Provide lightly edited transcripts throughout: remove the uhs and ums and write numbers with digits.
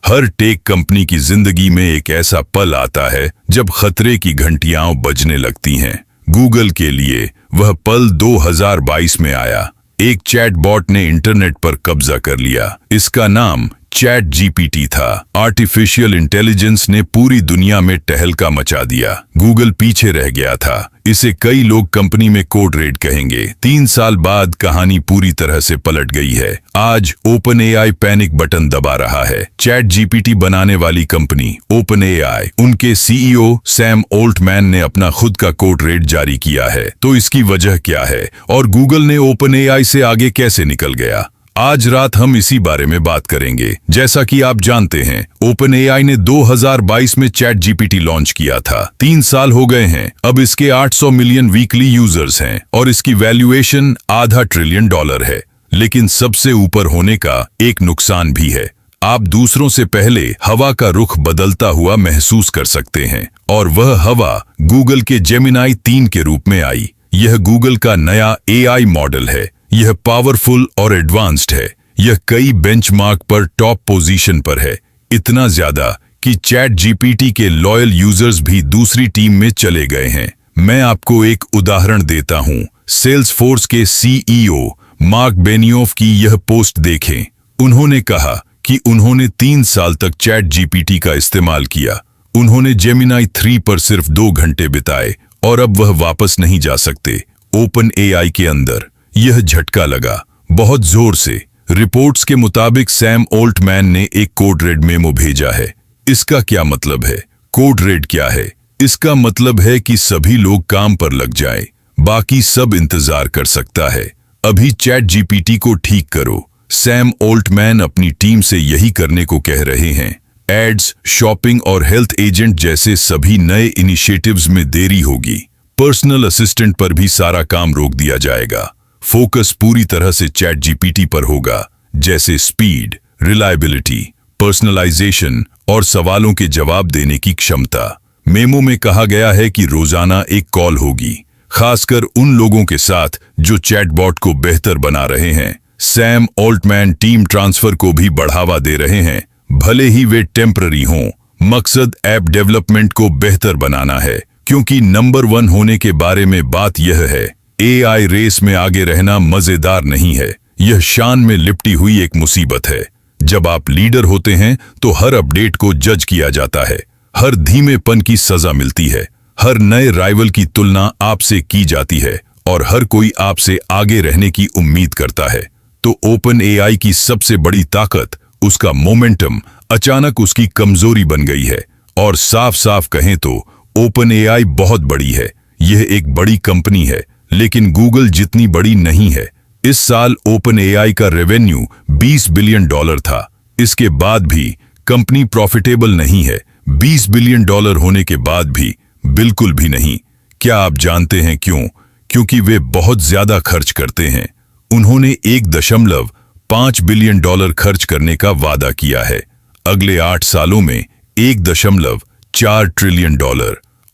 हर tech company की जिंदगी में एक ऐसा पल आता है जब खतरे की घंटियां बजने लगती हैं। गूगल के लिए वह पल 2022 में आया। एक चैटबॉट ने इंटरनेट पर कब्जा कर लिया। इसका नाम चैट जीपीटी था। आर्टिफिशियल इंटेलिजेंस ने पूरी दुनिया में टहलका मचा दिया। गूगल पीछे रह गया था। इसे कई लोग कंपनी में कोड रेड कहेंगे। 3 साल बाद कहानी पूरी तरह से पलट गई है। आज ओपन एआई पैनिक बटन दबा रहा है। चैट जीपीटी बनाने वाली कंपनी ओपन एआई, उनके सीईओ सैम ओल्टमैन ने अपना खुद का कोड रेड जारी किया है। तो इसकी वजह क्या है और गूगल ने ओपन एआई से आगे कैसे निकल गया? आज रात हम इसी बारे में बात करेंगे। जैसा कि आप जानते हैं, ओपन एआई ने 2022 में चैट जीपीटी लॉन्च किया था। 3 साल हो गए हैं। अब इसके 800 मिलियन वीकली यूजर्स हैं और इसकी वैल्यूएशन $500 ट्रिलियन है। लेकिन सबसे ऊपर होने का एक नुकसान भी है। आप दूसरों से पहले हवा का रुख बदलता हुआ महसूस कर सकते हैं, और वह हवा गूगल के जेमिनाई 3 के रूप में आई। यह गूगल का नया एआई मॉडल है। यह पावरफुल और एडवांस्ड है। यह कई बेंचमार्क पर टॉप पोजीशन पर है, इतना ज्यादा कि चैट जीपीटी के लॉयल यूजर्स भी दूसरी टीम में चले गए हैं। मैं आपको एक उदाहरण देता हूं। सेल्सफोर्स के सीईओ मार्क बेनियोफ की यह पोस्ट देखें। उन्होंने कहा कि उन्होंने 3 साल तक चैट जीपीटी का इस्तेमाल किया। उन्होंने जेमिनाई 3 पर सिर्फ 2 घंटे बिताए और अब वह वापस नहीं जा सकते। ओपन एआई के अंदर यह झटका लगा, बहुत जोर से। रिपोर्ट्स के मुताबिक सैम ओल्टमैन ने एक कोड रेड मेमो भेजा है। इसका क्या मतलब है? कोड रेड क्या है? इसका मतलब है कि सभी लोग काम पर लग जाएं, बाकी सब इंतजार कर सकता है। अभी चैट जीपीटी को ठीक करो। सैम ओल्टमैन अपनी टीम से यही करने को कह रहे हैं। एड्स, शॉपिंग और हेल्थ एजेंट जैसे सभी नए इनिशिएटिव्स में देरी होगी। पर्सनल असिस्टेंट पर भी सारा काम रोक दिया जाएगा। फोकस पूरी तरह से चैट जीपीटी पर होगा, जैसे स्पीड, रिलायबिलिटी, पर्सनलाइजेशन और सवालों के जवाब देने की क्षमता। मेमो में कहा गया है कि रोजाना एक कॉल होगी, खासकर उन लोगों के साथ जो चैटबॉट को बेहतर बना रहे हैं। सैम ओल्टमैन टीम ट्रांसफर को भी बढ़ावा दे रहे हैं, भले ही वे टेम्पररी हों। मकसद ऐप डेवलपमेंट को बेहतर बनाना है, क्योंकि नंबर 1 होने के बारे में बात यह है। एआई रेस में आगे रहना मजेदार नहीं है, यह शान में लिपटी हुई एक मुसीबत है। जब आप लीडर होते हैं तो हर अपडेट को जज किया जाता है, हर धीमेपन की सजा मिलती है, हर नए राइवल की तुलना आपसे की जाती है और हर कोई आपसे आगे रहने की उम्मीद करता है। तो ओपन एआई की सबसे बड़ी ताकत, उसका मोमेंटम, अचानक उसकी कमजोरी बन गई है। और साफ साफ कहें तो ओपन एआई बहुत बड़ी है। यह एक बड़ी कंपनी है, लेकिन गूगल जितनी बड़ी नहीं है। इस साल ओपन एआई का रेवेन्यू $20 बिलियन था। इसके बाद भी कंपनी प्रॉफिटेबल नहीं है। $20 बिलियन होने के बाद भी बिल्कुल भी नहीं। क्या आप जानते हैं क्यों? क्योंकि वे बहुत ज्यादा खर्च करते हैं। उन्होंने $1.5 बिलियन खर्च करने का वादा किया है। अगले 8 सालों में $1.4 ट्रिलियन।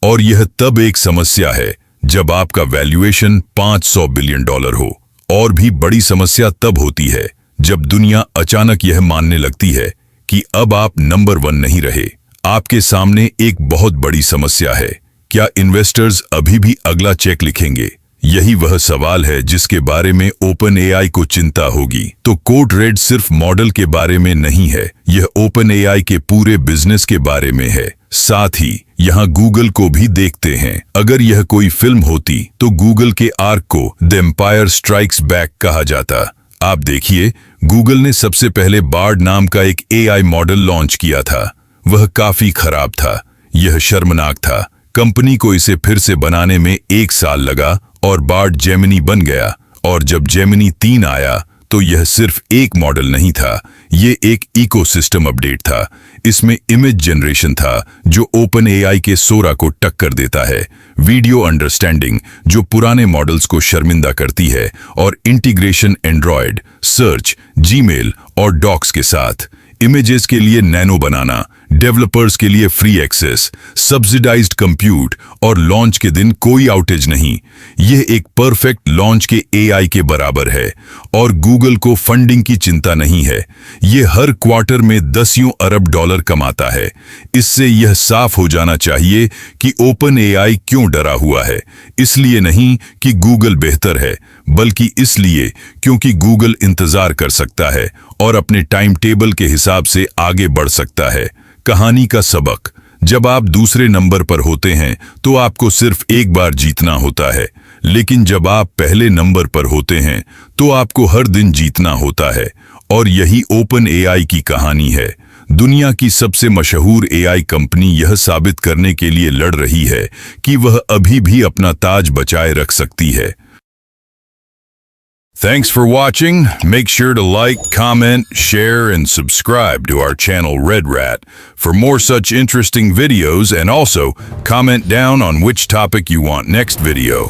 और यह तब एक समस्या है जब आपका वैल्यूएशन $500 बिलियन हो। और भी बड़ी समस्या तब होती है जब दुनिया अचानक यह मानने लगती है कि अब आप नंबर 1 नहीं रहे। आपके सामने एक बहुत बड़ी समस्या है। क्या इन्वेस्टर्स अभी भी अगला चेक लिखेंगे? यही वह सवाल है जिसके बारे में ओपन एआई को चिंता होगी। तो कोड रेड सिर्फ मॉडल के बारे में नहीं है, यह ओपन एआई के पूरे बिजनेस के बारे में है। साथ ही यहाँ गूगल को भी देखते हैं। अगर यह कोई फिल्म होती तो गूगल के आर्क को द एम्पायर स्ट्राइक्स बैक कहा जाता। आप देखिए, गूगल ने सबसे पहले बार्ड नाम का एक एआई मॉडल लॉन्च किया था। वह काफी खराब था, यह शर्मनाक था। कंपनी को इसे फिर से बनाने में 1 साल लगा और बार्ड जेमिनी बन गया। और जब जेमिनी 3 आया तो यह सिर्फ एक मॉडल नहीं था, ये एक इकोसिस्टम अपडेट था। इसमें इमेज जनरेशन था जो ओपन एआई के सोरा को टक्कर देता है, वीडियो अंडरस्टैंडिंग जो पुराने मॉडल्स को शर्मिंदा करती है, और इंटीग्रेशन एंड्रॉयड, सर्च, जीमेल और डॉक्स के साथ। इमेजेस के लिए नैनो बनाना, डेवलपर्स के लिए फ्री एक्सेस, सब्सिडाइज्ड कंप्यूट और लॉन्च के दिन कोई आउटेज नहीं। यह एक परफेक्ट लॉन्च के एआई के बराबर है और गूगल को फंडिंग की चिंता नहीं है। यह हर क्वार्टर में दसियों अरब डॉलर कमाता है। इससे यह साफ हो जाना चाहिए कि ओपन एआई क्यों डरा हुआ है। इसलिए नहीं कि गूगल बेहतर है, बल्कि इसलिए क्योंकि गूगल इंतजार कर सकता है और अपने टाइम टेबल के हिसाब से आगे बढ़ सकता है। कहानी का सबक: जब आप दूसरे नंबर पर होते हैं तो आपको सिर्फ एक बार जीतना होता है, लेकिन जब आप पहले नंबर पर होते हैं तो आपको हर दिन जीतना होता है। और यही ओपन एआई की कहानी है। दुनिया की सबसे मशहूर एआई कंपनी यह साबित करने के लिए लड़ रही है कि वह अभी भी अपना ताज बचाए रख सकती है। Thanks for watching. Make sure to like, comment, share, and subscribe to our channel Red Rat for more such interesting videos, and also comment down on which topic you want next video.